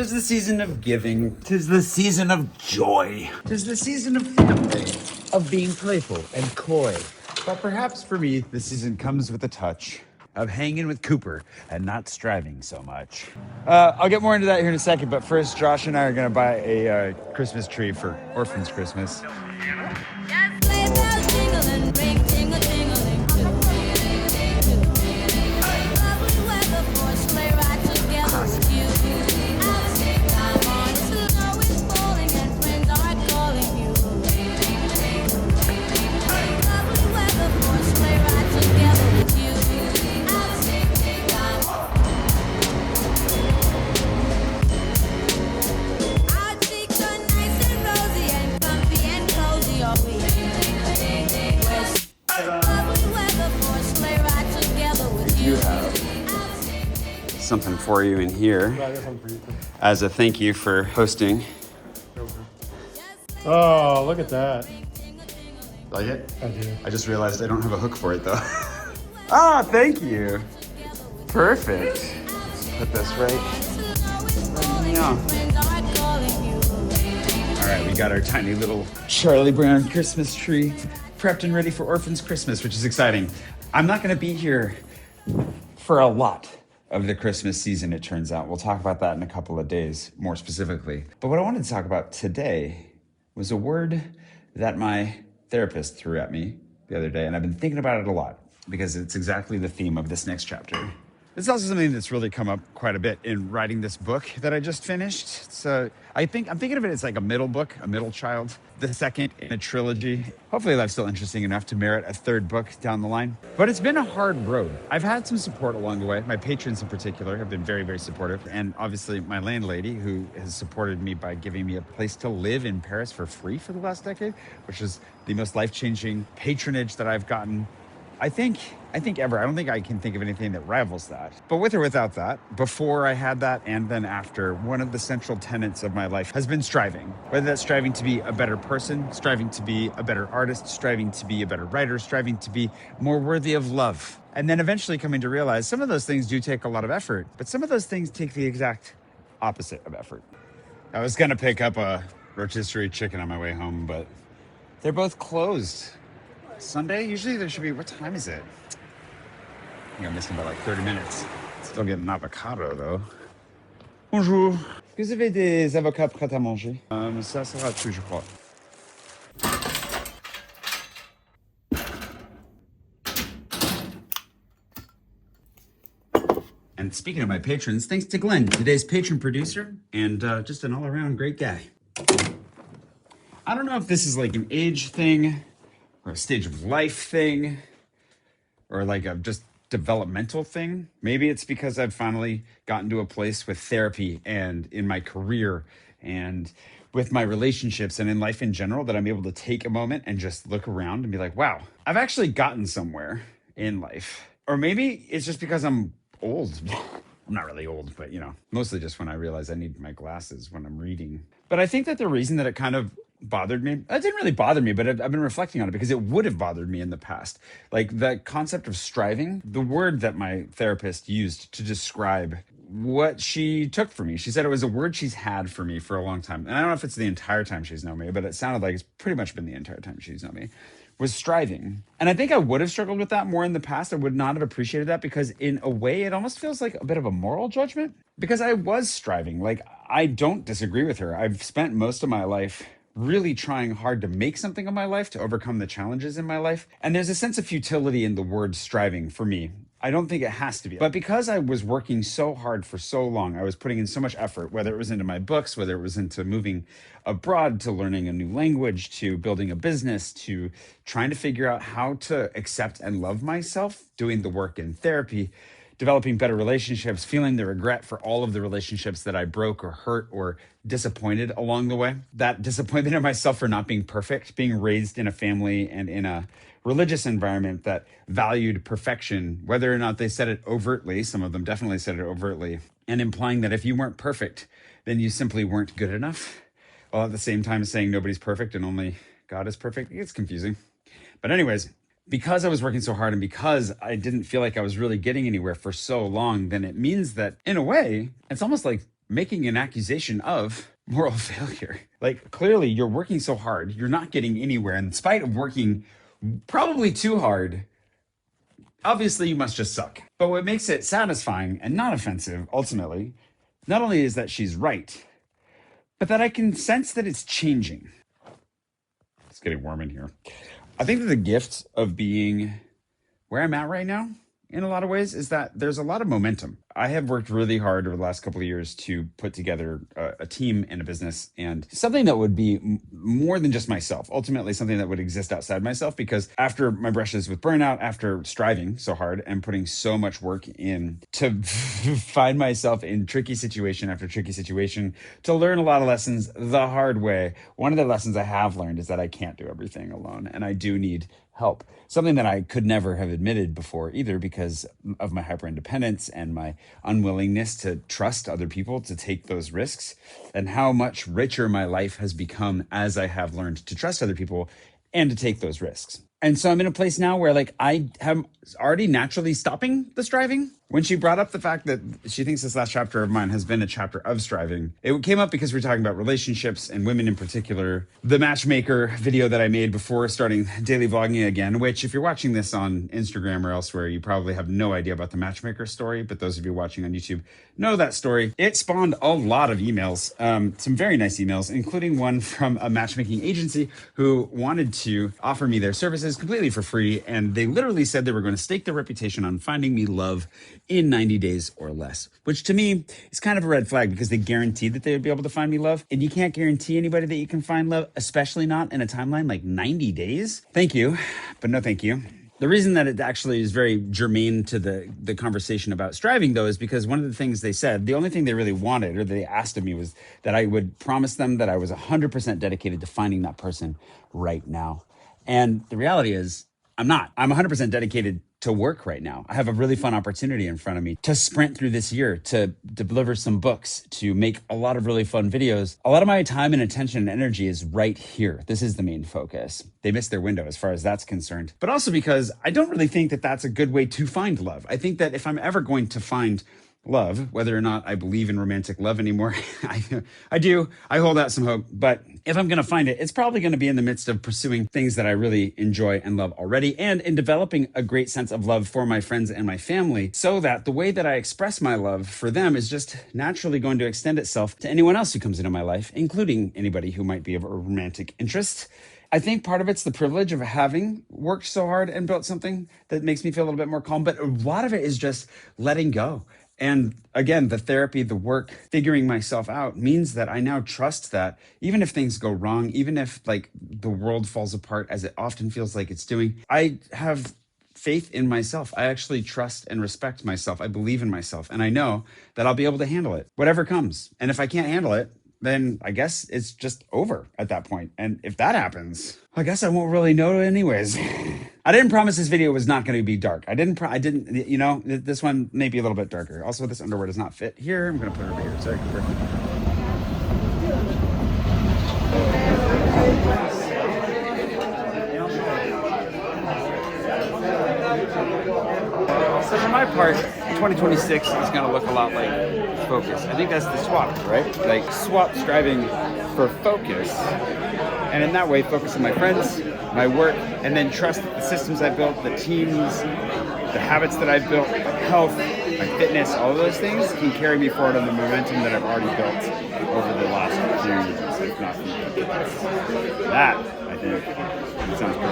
'Tis the season of giving. 'Tis the season of joy. 'Tis the season of family. Of being playful and coy. But perhaps for me, the season comes with a touch of hanging with Cooper and not striving so much. I'll get more into that here in a second, but first, Josh and I are going to buy a Christmas tree for Orphan's Christmas. Just sleigh bells jingle and ring, jingle, jingling too. Lovely weather for a sleigh ride together with you. Come on, it's the snow is falling and friends are calling you. Lovely weather for a sleigh ride together with you. Our cheeks are nice and rosy and comfy and cozy, are we? Lovely weather for a sleigh ride together with you. Something for you in here as a thank you for hosting. Oh, look at that. Like it? I do. I just realized I don't have a hook for it though. Ah, thank you. Perfect. Put this right. Yeah. All right, we got our tiny little Charlie Brown Christmas tree prepped and ready for Orphan's Christmas, which is exciting. I'm not going to be here for a lot of the Christmas season, it turns out. We'll talk about that in a couple of days, more specifically. But what I wanted to talk about today was a word that my therapist threw at me the other day, and I've been thinking about it a lot because it's exactly the theme of this next chapter. It's also something that's really come up quite a bit in writing this book that I just finished. So I'm thinking of it as like a middle book, a middle child, the second in a trilogy. Hopefully life's still interesting enough to merit a third book down the line. But it's been a hard road. I've had some support along the way. My patrons in particular have been very, very supportive. And obviously my landlady, who has supported me by giving me a place to live in Paris for free for the last decade, which is the most life-changing patronage that I've gotten I think ever. I don't think I can think of anything that rivals that. But with or without that, before I had that and then after, one of the central tenets of my life has been striving. Whether that's striving to be a better person, striving to be a better artist, striving to be a better writer, striving to be more worthy of love. And then eventually coming to realize some of those things do take a lot of effort, but some of those things take the exact opposite of effort. I was gonna pick up a rotisserie chicken on my way home, but they're both closed. Sunday? Usually there should be, what time is it? I think I'm missing about like 30 minutes. Still getting an avocado though. Bonjour. Est-ce que vous avez des avocats prêts à manger? Ça sera tout, je crois. And speaking of my patrons, thanks to Glenn, today's patron producer, and just an all-around great guy. I don't know if this is like an age thing, or a stage of life thing, or like a just developmental thing. Maybe it's because I've finally gotten to a place with therapy and in my career and with my relationships and in life in general that I'm able to take a moment and just look around and be like, wow, I've actually gotten somewhere in life. Or maybe it's just because I'm old. I'm not really old, but mostly just when I realize I need my glasses when I'm reading. But I think that the reason that it kind of bothered me, it didn't really bother me, but I've been reflecting on it because it would have bothered me in the past. Like the concept of striving, the word that my therapist used to describe what she took for me. She said it was a word she's had for me for a long time. And I don't know if it's the entire time she's known me, but it sounded like it's pretty much been the entire time she's known me, was striving. And I think I would have struggled with that more in the past. I would not have appreciated that because in a way, it almost feels like a bit of a moral judgment because I was striving. Like, I don't disagree with her. I've spent most of my life really trying hard to make something of my life, to overcome the challenges in my life. And there's a sense of futility in the word striving for me. I don't think it has to be. But because I was working so hard for so long, I was putting in so much effort, whether it was into my books, whether it was into moving abroad, to learning a new language, to building a business, to trying to figure out how to accept and love myself, doing the work in therapy, developing better relationships, feeling the regret for all of the relationships that I broke or hurt or disappointed along the way. That disappointment in myself for not being perfect, being raised in a family and in a religious environment that valued perfection, whether or not they said it overtly, some of them definitely said it overtly, and implying that if you weren't perfect, then you simply weren't good enough. While at the same time saying nobody's perfect and only God is perfect. It gets confusing. But anyways, because I was working so hard and because I didn't feel like I was really getting anywhere for so long, then it means that in a way, it's almost like making an accusation of moral failure. Like, clearly you're working so hard, you're not getting anywhere. In spite of working probably too hard, obviously you must just suck. But what makes it satisfying and not offensive, ultimately, not only is that she's right, but that I can sense that it's changing. It's getting warm in here. I think that the gift of being where I'm at right now, in a lot of ways, is that there's a lot of momentum. I have worked really hard over the last couple of years to put together a team and a business and something that would be more than just myself, ultimately something that would exist outside myself, because after my brushes with burnout, after striving so hard and putting so much work in to find myself in tricky situation after tricky situation, to learn a lot of lessons the hard way, one of the lessons I have learned is that I can't do everything alone and I do need help. Something that I could never have admitted before either, because of my hyper independence and my unwillingness to trust other people to take those risks, and how much richer my life has become as I have learned to trust other people and to take those risks. And so I'm in a place now where like I am already naturally stopping the striving. When she brought up the fact that she thinks this last chapter of mine has been a chapter of striving, it came up because we're talking about relationships and women in particular. The matchmaker video that I made before starting daily vlogging again, which if you're watching this on Instagram or elsewhere, you probably have no idea about the matchmaker story. But those of you watching on YouTube know that story. It spawned a lot of emails, some very nice emails, including one from a matchmaking agency who wanted to offer me their services completely for free. And they literally said they were going to stake their reputation on finding me love in 90 days or less, which to me is kind of a red flag, because they guaranteed that they would be able to find me love. And you can't guarantee anybody that you can find love, especially not in a timeline like 90 days. Thank you, but no thank you. The reason that it actually is very germane to the conversation about striving, though, is because one of the things they said, the only thing they really wanted or they asked of me was that I would promise them that I was 100% dedicated to finding that person right now. And the reality is, I'm not. I'm 100% dedicated to work right now. I have a really fun opportunity in front of me to sprint through this year, to deliver some books, to make a lot of really fun videos. A lot of my time and attention and energy is right here. This is the main focus. They missed their window as far as that's concerned. But also because I don't really think that that's a good way to find love. I think that if I'm ever going to find love, whether or not I believe in romantic love anymore, I do. I hold out some hope. But if I'm going to find it, it's probably going to be in the midst of pursuing things that I really enjoy and love already, and in developing a great sense of love for my friends and my family, so that the way that I express my love for them is just naturally going to extend itself to anyone else who comes into my life, including anybody who might be of a romantic interest. I think part of it's the privilege of having worked so hard and built something that makes me feel a little bit more calm, but a lot of it is just letting go. And again, the therapy, the work, figuring myself out means that I now trust that even if things go wrong, even if like the world falls apart as it often feels like it's doing, I have faith in myself. I actually trust and respect myself. I believe in myself, and I know that I'll be able to handle it, whatever comes. And if I can't handle it, then I guess it's just over at that point. And if that happens, I guess I won't really know anyways. I didn't promise this video was not going to be dark. I didn't, you know, this one may be a little bit darker. Also, this underwear does not fit here. I'm going to put it over here. Sorry, Cooper. So for my part, 2026 is going to look a lot like focus. I think that's the swap, right? Like swap striving for focus. And in that way, focus on my friends, my work, and then trust that the systems I built, the teams, the habits that I've built, my health, my fitness, all of those things can carry me forward on the momentum that I've already built over the last few years. If not, that, I think, sounds great.